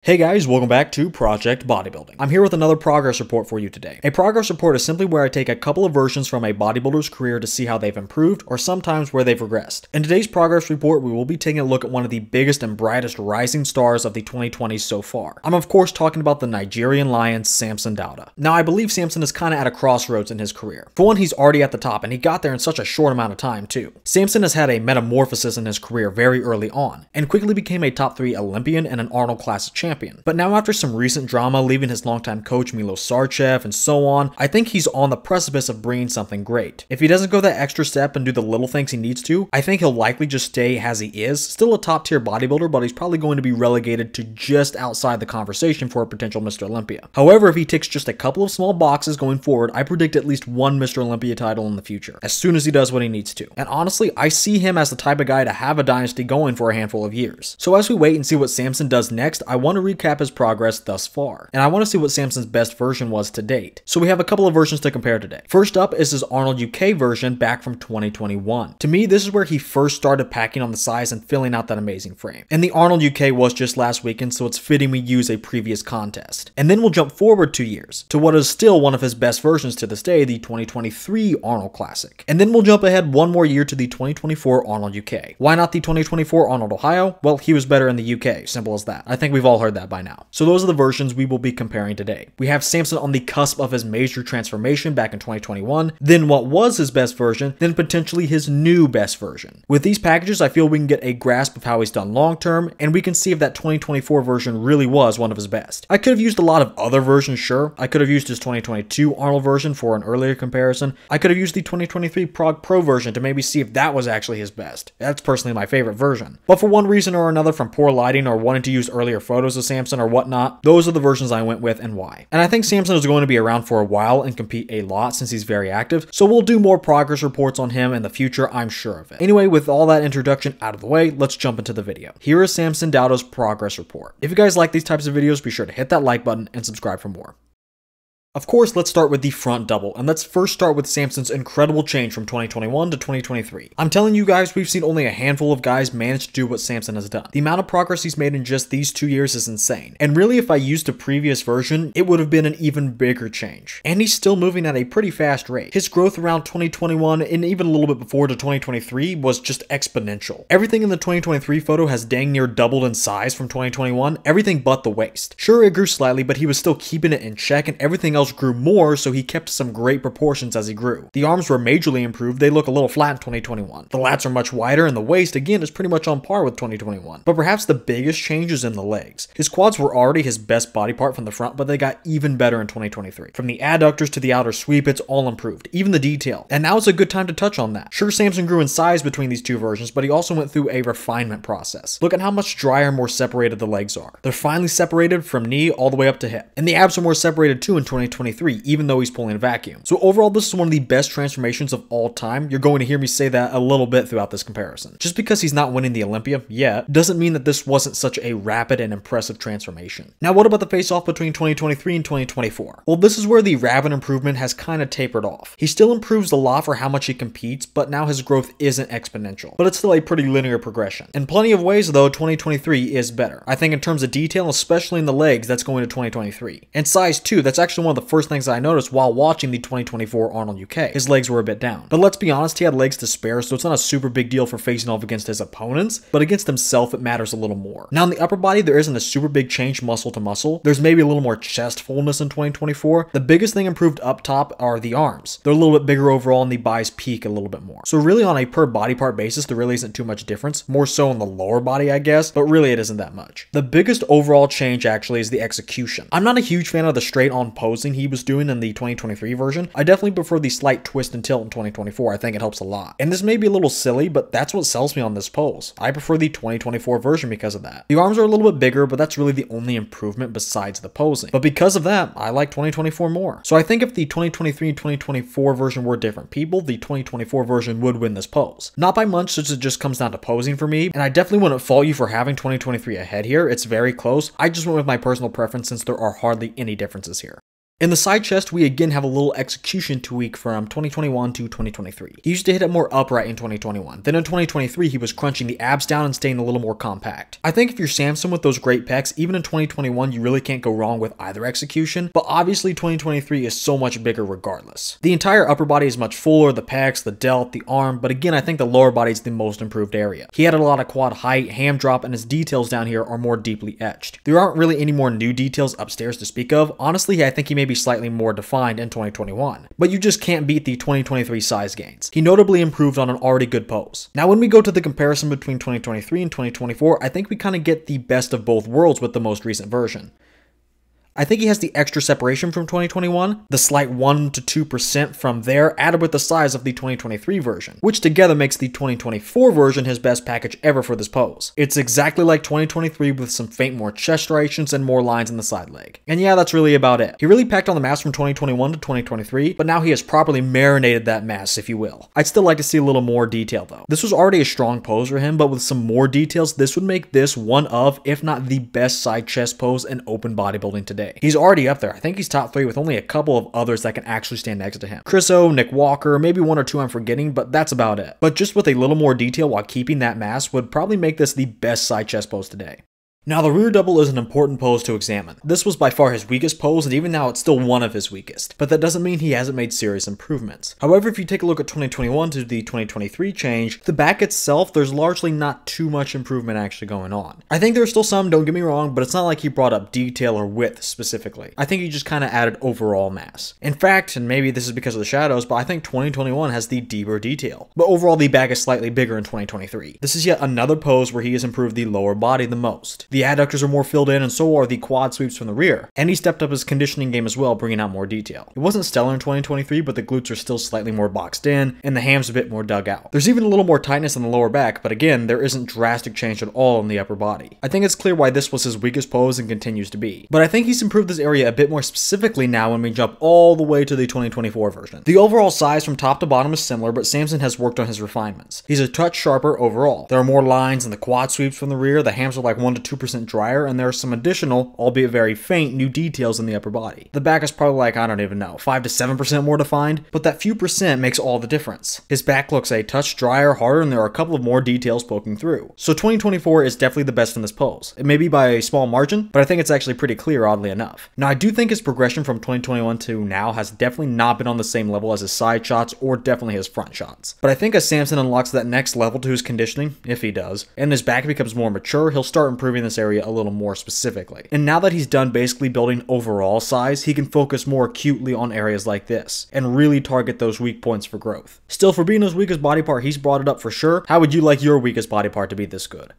Hey guys, welcome back to Project Bodybuilding. I'm here with another progress report for you today. A progress report is simply where I take a couple of versions from a bodybuilder's career to see how they've improved or sometimes where they've regressed. In today's progress report, we will be taking a look at one of the biggest and brightest rising stars of the 2020s so far. I'm of course talking about the Nigerian lion Samson Dauda. Now I believe Samson is kind of at a crossroads in his career. For one, he's already at the top and he got there in such a short amount of time too. Samson has had a metamorphosis in his career very early on and quickly became a top 3 Olympian and an Arnold Classic champion. But now after some recent drama leaving his longtime coach Milo Sarchev and so on, I think he's on the precipice of bringing something great. If he doesn't go that extra step and do the little things he needs to, I think he'll likely just stay as he is, still a top tier bodybuilder, but he's probably going to be relegated to just outside the conversation for a potential Mr. Olympia. However, if he ticks just a couple of small boxes going forward, I predict at least one Mr. Olympia title in the future, as soon as he does what he needs to. And honestly, I see him as the type of guy to have a dynasty going for a handful of years. So as we wait and see what Samson does next, I want to recap his progress thus far, and I want to see what Samson's best version was to date. So we have a couple of versions to compare today. First up is his Arnold UK version back from 2021. To me, this is where he first started packing on the size and filling out that amazing frame. And the Arnold UK was just last weekend, so it's fitting we use a previous contest. And then we'll jump forward 2 years to what is still one of his best versions to this day, the 2023 Arnold Classic. And then we'll jump ahead one more year to the 2024 Arnold UK. Why not the 2024 Arnold Ohio? Well, he was better in the UK, simple as that. I think we've all heard that by now. So those are the versions we will be comparing today. We have Samson on the cusp of his major transformation back in 2021, then what was his best version, then potentially his new best version. With these packages, I feel we can get a grasp of how he's done long term, and we can see if that 2024 version really was one of his best. I could have used a lot of other versions, sure. I could have used his 2022 Arnold version for an earlier comparison. I could have used the 2023 Prague Pro version to maybe see if that was actually his best. That's personally my favorite version. But for one reason or another, from poor lighting or wanting to use earlier photos of Samson or whatnot, those are the versions I went with and why. And I think Samson is going to be around for a while and compete a lot since he's very active, so we'll do more progress reports on him in the future, I'm sure of it. Anyway, with all that introduction out of the way, let's jump into the video. Here is Samson Dauda's progress report. If you guys like these types of videos, be sure to hit that like button and subscribe for more. Of course, let's start with the front double, and let's first start with Samson's incredible change from 2021 to 2023. I'm telling you guys, we've seen only a handful of guys manage to do what Samson has done. The amount of progress he's made in just these 2 years is insane, and really if I used a previous version, it would have been an even bigger change. And he's still moving at a pretty fast rate. His growth around 2021 and even a little bit before to 2023 was just exponential. Everything in the 2023 photo has dang near doubled in size from 2021, everything but the waist. Sure, it grew slightly, but he was still keeping it in check, and everything else grew more, so he kept some great proportions as he grew. The arms were majorly improved, they look a little flat in 2021. The lats are much wider, and the waist again is pretty much on par with 2021. But perhaps the biggest change is in the legs. His quads were already his best body part from the front, but they got even better in 2023. From the adductors to the outer sweep, it's all improved, even the detail. And now is a good time to touch on that. Sure, Samson grew in size between these two versions, but he also went through a refinement process. Look at how much drier and more separated the legs are. They're finally separated from knee all the way up to hip. And the abs are more separated too in 2023, even though he's pulling a vacuum. So overall, this is one of the best transformations of all time. You're going to hear me say that a little bit throughout this comparison. Just because he's not winning the Olympia yet, doesn't mean that this wasn't such a rapid and impressive transformation. Now, what about the face-off between 2023 and 2024? Well, this is where the rapid improvement has kind of tapered off. He still improves a lot for how much he competes, but now his growth isn't exponential. But it's still a pretty linear progression. In plenty of ways, though, 2023 is better. I think in terms of detail, especially in the legs, that's going to 2023. And size too, that's actually one of the first things I noticed while watching the 2024 Arnold UK. His legs were a bit down. But let's be honest, he had legs to spare, so it's not a super big deal for facing off against his opponents, but against himself it matters a little more. Now in the upper body, there isn't a super big change muscle to muscle. There's maybe a little more chest fullness in 2024. The biggest thing improved up top are the arms. They're a little bit bigger overall and the buys peak a little bit more. So really on a per body part basis, there really isn't too much difference. More so in the lower body, I guess, but really it isn't that much. The biggest overall change actually is the execution. I'm not a huge fan of the straight on posing he was doing in the 2023 version. I definitely prefer the slight twist and tilt in 2024. I think it helps a lot. And this may be a little silly, but that's what sells me on this pose. I prefer the 2024 version because of that. The arms are a little bit bigger, but that's really the only improvement besides the posing. But because of that, I like 2024 more. So I think if the 2023 and 2024 version were different people, the 2024 version would win this pose. Not by much, since it just comes down to posing for me, and I definitely wouldn't fault you for having 2023 ahead here. It's very close. I just went with my personal preference since there are hardly any differences here. In the side chest, we again have a little execution tweak from 2021 to 2023. He used to hit it more upright in 2021. Then in 2023, he was crunching the abs down and staying a little more compact. I think if you're Samson with those great pecs, even in 2021, you really can't go wrong with either execution, but obviously 2023 is so much bigger regardless. The entire upper body is much fuller, the pecs, the delt, the arm, but again, I think the lower body is the most improved area. He added a lot of quad height, ham drop, and his details down here are more deeply etched. There aren't really any more new details upstairs to speak of. Honestly, I think he may be slightly more defined in 2021, but you just can't beat the 2023 size gains. He notably improved on an already good pose. Now when we go to the comparison between 2023 and 2024, I think we kind of get the best of both worlds with the most recent version. I think he has the extra separation from 2021, the slight 1 to 2% from there added with the size of the 2023 version, which together makes the 2024 version his best package ever for this pose. It's exactly like 2023 with some faint more chest striations and more lines in the side leg. And yeah, that's really about it. He really packed on the mass from 2021 to 2023, but now he has properly marinated that mass, if you will. I'd still like to see a little more detail though. This was already a strong pose for him, but with some more details, this would make this one of, if not the best side chest pose in open bodybuilding today. He's already up there. I think he's top 3 with only a couple of others that can actually stand next to him. Chris O, Nick Walker, maybe 1 or 2 I'm forgetting, but that's about it. But just with a little more detail while keeping that mass would probably make this the best side chest pose today. Now the rear double is an important pose to examine. This was by far his weakest pose, and even now it's still one of his weakest, but that doesn't mean he hasn't made serious improvements. However, if you take a look at 2021 to the 2023 change, the back itself, there's largely not too much improvement actually going on. I think there's still some, don't get me wrong, but it's not like he brought up detail or width specifically. I think he just kind of added overall mass. In fact, and maybe this is because of the shadows, but I think 2021 has the deeper detail. But overall, the back is slightly bigger in 2023. This is yet another pose where he has improved the lower body the most. The adductors are more filled in, and so are the quad sweeps from the rear. And he stepped up his conditioning game as well, bringing out more detail. It wasn't stellar in 2023, but the glutes are still slightly more boxed in, and the ham's a bit more dug out. There's even a little more tightness in the lower back, but again, there isn't drastic change at all in the upper body. I think it's clear why this was his weakest pose and continues to be. But I think he's improved this area a bit more specifically now when we jump all the way to the 2024 version. The overall size from top to bottom is similar, but Samson has worked on his refinements. He's a touch sharper overall. There are more lines in the quad sweeps from the rear, the hams are like 1 to 2% drier, and there are some additional, albeit very faint, new details in the upper body. The back is probably like, I don't even know, 5 to 7% more defined, but that few percent makes all the difference. His back looks a touch drier, harder, and there are a couple of more details poking through. So 2024 is definitely the best in this pose. It may be by a small margin, but I think it's actually pretty clear, oddly enough. Now, I do think his progression from 2021 to now has definitely not been on the same level as his side shots or definitely his front shots. But I think as Samson unlocks that next level to his conditioning, if he does, and his back becomes more mature, he'll start improving this area a little more specifically. And now that he's done basically building overall size, he can focus more acutely on areas like this and really target those weak points for growth. Still, for being his weakest body part, he's brought it up for sure. How would you like your weakest body part to be this good?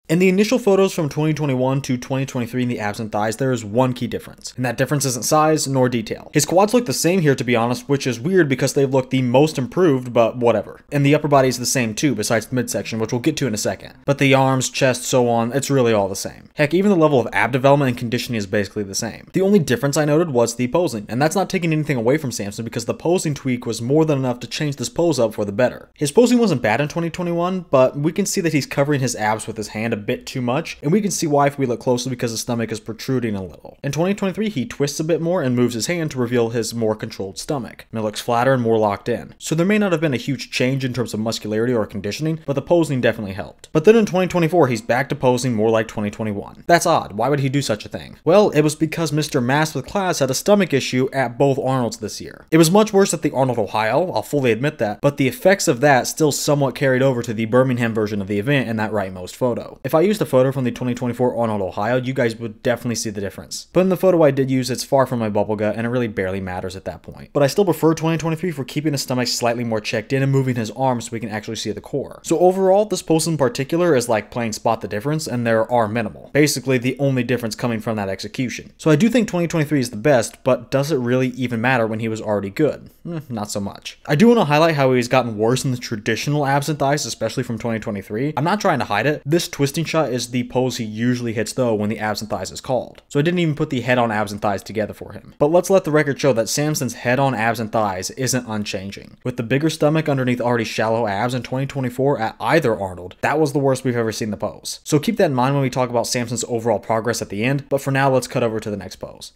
In the initial photos from 2021 to 2023 in the abs and thighs, there is one key difference, and that difference isn't size nor detail. His quads look the same here, to be honest, which is weird because they've looked the most improved, but whatever. And the upper body is the same too, besides the midsection, which we'll get to in a second. But the arms, chest, so on, it's really all the same. Heck, even the level of ab development and conditioning is basically the same. The only difference I noted was the posing, and that's not taking anything away from Samson because the posing tweak was more than enough to change this pose up for the better. His posing wasn't bad in 2021, but we can see that he's covering his abs with his hand a bit too much, and we can see why if we look closely because his stomach is protruding a little. In 2023, he twists a bit more and moves his hand to reveal his more controlled stomach, and it looks flatter and more locked in. So there may not have been a huge change in terms of muscularity or conditioning, but the posing definitely helped. But then in 2024, he's back to posing more like 2021. That's odd. Why would he do such a thing? Well, it was because Mr. Mass with class had a stomach issue at both Arnolds this year. It was much worse at the Arnold Ohio, I'll fully admit that, but the effects of that still somewhat carried over to the Birmingham version of the event in that rightmost photo. If I used a photo from the 2024 Arnold Ohio, you guys would definitely see the difference. But in the photo I did use, it's far from my bubble gut, and it really barely matters at that point. But I still prefer 2023 for keeping his stomach slightly more checked in and moving his arms so we can actually see the core. So overall, this pose in particular is like playing spot the difference, and there are minimal. Basically, the only difference coming from that execution. So I do think 2023 is the best, but does it really even matter when he was already good? Not so much. I do want to highlight how he's gotten worse in the traditional abs and thighs, especially from 2023. I'm not trying to hide it. This twisting shot is the pose he usually hits though when the abs and thighs is called. So I didn't even put the head on abs and thighs together for him. But let's let the record show that Samson's head on abs and thighs isn't unchanging. With the bigger stomach underneath already shallow abs in 2024 at either Arnold, that was the worst we've ever seen the pose. So keep that in mind when we talk about Samson's overall progress at the end, but for now let's cut over to the next pose.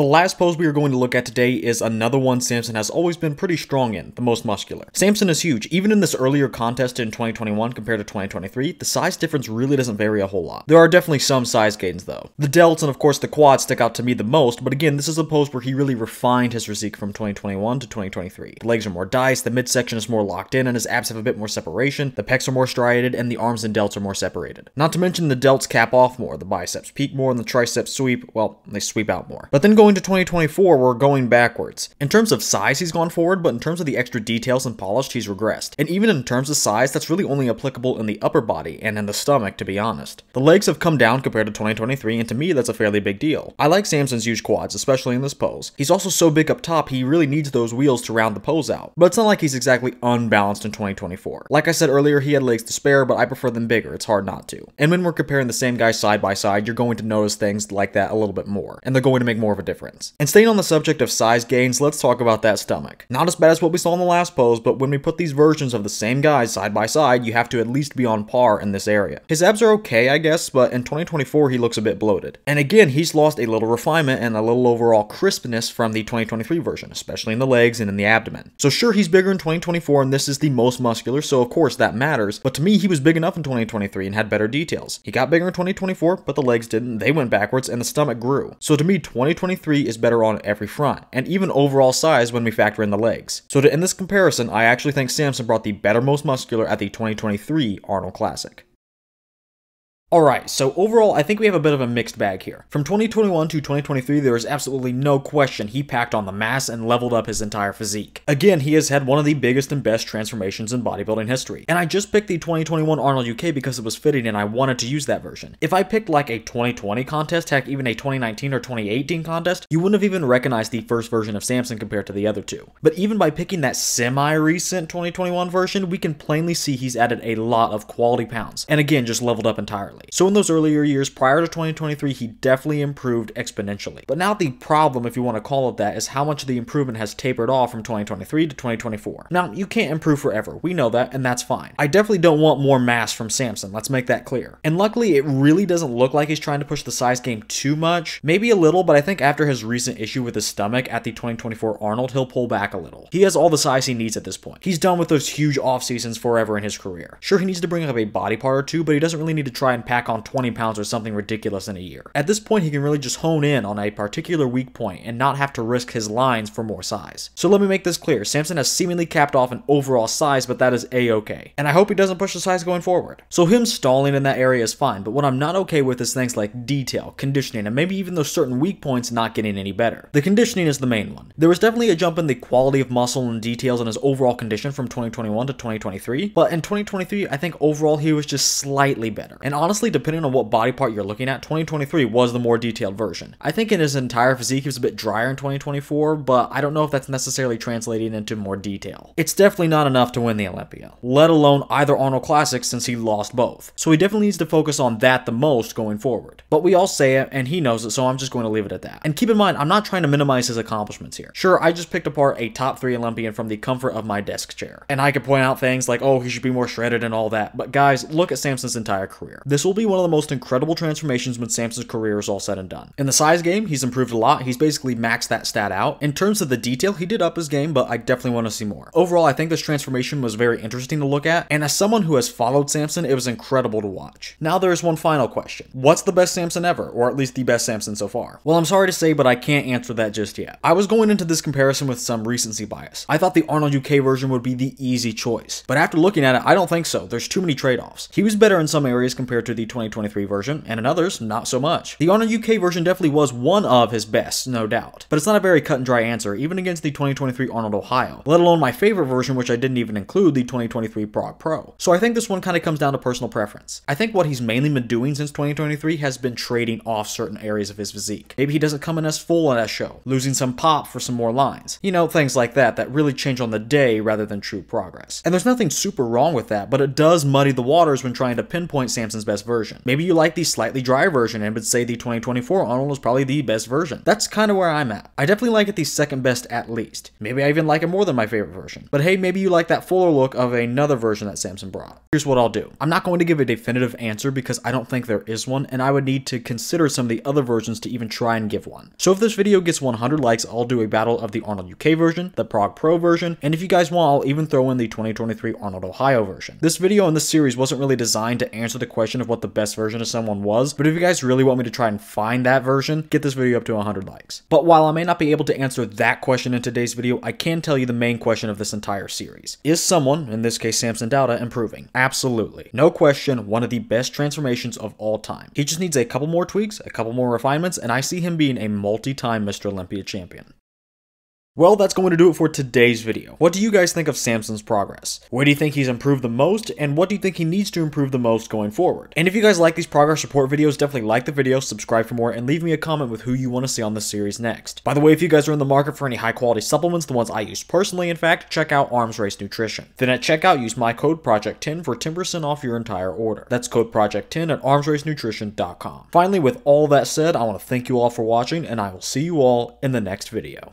The last pose we are going to look at today is another one Samson has always been pretty strong in, the most muscular. Samson is huge. Even in this earlier contest in 2021 compared to 2023, the size difference really doesn't vary a whole lot. There are definitely some size gains though. The delts and of course the quads stick out to me the most, but again, this is a pose where he really refined his physique from 2021 to 2023. The legs are more diced, the midsection is more locked in, and his abs have a bit more separation, the pecs are more striated, and the arms and delts are more separated. Not to mention the delts cap off more, the biceps peak more, and the triceps sweep, well, they sweep out more. But then going to 2024, we're going backwards. In terms of size, he's gone forward, but in terms of the extra details and polished, he's regressed. And even in terms of size, that's really only applicable in the upper body and in the stomach, to be honest. The legs have come down compared to 2023, and to me, that's a fairly big deal. I like Samson's huge quads, especially in this pose. He's also so big up top, he really needs those wheels to round the pose out. But it's not like he's exactly unbalanced in 2024. Like I said earlier, he had legs to spare, but I prefer them bigger. It's hard not to. And when we're comparing the same guys side by side, you're going to notice things like that a little bit more, and they're going to make more of a difference. And staying on the subject of size gains, let's talk about that stomach. Not as bad as what we saw in the last pose, but when we put these versions of the same guys side by side, you have to at least be on par in this area. His abs are okay, I guess, but in 2024 he looks a bit bloated. And again, he's lost a little refinement and a little overall crispness from the 2023 version, especially in the legs and in the abdomen. So sure, he's bigger in 2024, and this is the most muscular, so of course that matters, but to me he was big enough in 2023 and had better details. He got bigger in 2024, but the legs didn't, they went backwards, and the stomach grew. So to me, 2023 is better on every front, and even overall size when we factor in the legs. So to end this comparison, I actually think Samson brought the better most muscular at the 2023 Arnold Classic. Alright, so overall, I think we have a bit of a mixed bag here. From 2021 to 2023, there is absolutely no question he packed on the mass and leveled up his entire physique. Again, he has had one of the biggest and best transformations in bodybuilding history. And I just picked the 2021 Arnold UK because it was fitting and I wanted to use that version. If I picked like a 2020 contest, heck, even a 2019 or 2018 contest, you wouldn't have even recognized the first version of Samson compared to the other two. But even by picking that semi-recent 2021 version, we can plainly see he's added a lot of quality pounds. And again, just leveled up entirely. So in those earlier years prior to 2023, he definitely improved exponentially. But now the problem, if you want to call it that, is how much of the improvement has tapered off from 2023 to 2024. Now, you can't improve forever. We know that, and that's fine. I definitely don't want more mass from Samson. Let's make that clear. And luckily, it really doesn't look like he's trying to push the size game too much. Maybe a little, but I think after his recent issue with his stomach at the 2024 Arnold, he'll pull back a little. He has all the size he needs at this point. He's done with those huge off seasons forever in his career. Sure, he needs to bring up a body part or two, but he doesn't really need to try and pack on 20 pounds or something ridiculous in a year. At this point, he can really just hone in on a particular weak point and not have to risk his lines for more size. So let me make this clear. Samson has seemingly capped off an overall size, but that is a-okay. And I hope he doesn't push the size going forward. So him stalling in that area is fine, but what I'm not okay with is things like detail, conditioning, and maybe even those certain weak points not getting any better. The conditioning is the main one. There was definitely a jump in the quality of muscle and details in his overall condition from 2021 to 2023, but in 2023, I think overall he was just slightly better. And honestly, depending on what body part you're looking at, 2023 was the more detailed version. I think in his entire physique he was a bit drier in 2024, but I don't know if that's necessarily translating into more detail. It's definitely not enough to win the Olympia, let alone either Arnold Classic since he lost both. So he definitely needs to focus on that the most going forward. But we all say it and he knows it, so I'm just going to leave it at that. And keep in mind, I'm not trying to minimize his accomplishments here. Sure, I just picked apart a top 3 Olympian from the comfort of my desk chair. And I could point out things like, oh, he should be more shredded and all that, but guys, look at Samson's entire career. This will be one of the most incredible transformations when Samson's career is all said and done. In the size game, he's improved a lot. He's basically maxed that stat out. In terms of the detail, he did up his game, but I definitely want to see more. Overall, I think this transformation was very interesting to look at, and as someone who has followed Samson, it was incredible to watch. Now there is one final question. What's the best Samson ever, or at least the best Samson so far? Well, I'm sorry to say, but I can't answer that just yet. I was going into this comparison with some recency bias. I thought the Arnold UK version would be the easy choice, but after looking at it, I don't think so. There's too many trade-offs. He was better in some areas compared to the 2023 version, and in others, not so much. The Arnold UK version definitely was one of his best, no doubt, but it's not a very cut and dry answer, even against the 2023 Arnold Ohio, let alone my favorite version, which I didn't even include, the 2023 Prague Pro. So I think this one kind of comes down to personal preference. I think what he's mainly been doing since 2023 has been trading off certain areas of his physique. Maybe he doesn't come in as full in that show, losing some pop for some more lines. You know, things like that that really change on the day rather than true progress. And there's nothing super wrong with that, but it does muddy the waters when trying to pinpoint Samson's best best version. Maybe you like the slightly drier version and would say the 2024 Arnold is probably the best version. That's kind of where I'm at. I definitely like it the second best at least. Maybe I even like it more than my favorite version. But hey, maybe you like that fuller look of another version that Samson brought. Here's what I'll do. I'm not going to give a definitive answer because I don't think there is one, and I would need to consider some of the other versions to even try and give one. So if this video gets 100 likes, I'll do a battle of the Arnold UK version, the Prague Pro version, and if you guys want, I'll even throw in the 2023 Arnold Ohio version. This video in this series wasn't really designed to answer the question of what the best version of someone was, but if you guys really want me to try and find that version, get this video up to 100 likes. But while I may not be able to answer that question in today's video, I can tell you the main question of this entire series. Is someone, in this case Samson Dauda, improving? Absolutely. No question, one of the best transformations of all time. He just needs a couple more tweaks, a couple more refinements, and I see him being a multi-time Mr. Olympia champion. Well, that's going to do it for today's video. What do you guys think of Samson's progress? Where do you think he's improved the most, and what do you think he needs to improve the most going forward? And if you guys like these progress report videos, definitely like the video, subscribe for more, and leave me a comment with who you want to see on this series next. By the way, if you guys are in the market for any high quality supplements, the ones I use personally, in fact, check out Arms Race Nutrition. Then at checkout, use my code Project10 for 10% off your entire order. That's code Project10 at armsracenutrition.com. Finally, with all that said, I want to thank you all for watching, and I will see you all in the next video.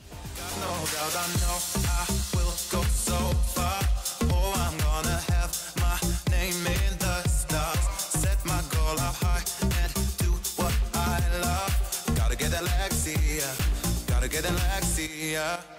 No doubt I know I will go so far. Oh, I'm gonna have my name in the stars. Set my goal up high and do what I love. Gotta get that Lexia, gotta get that Lexia.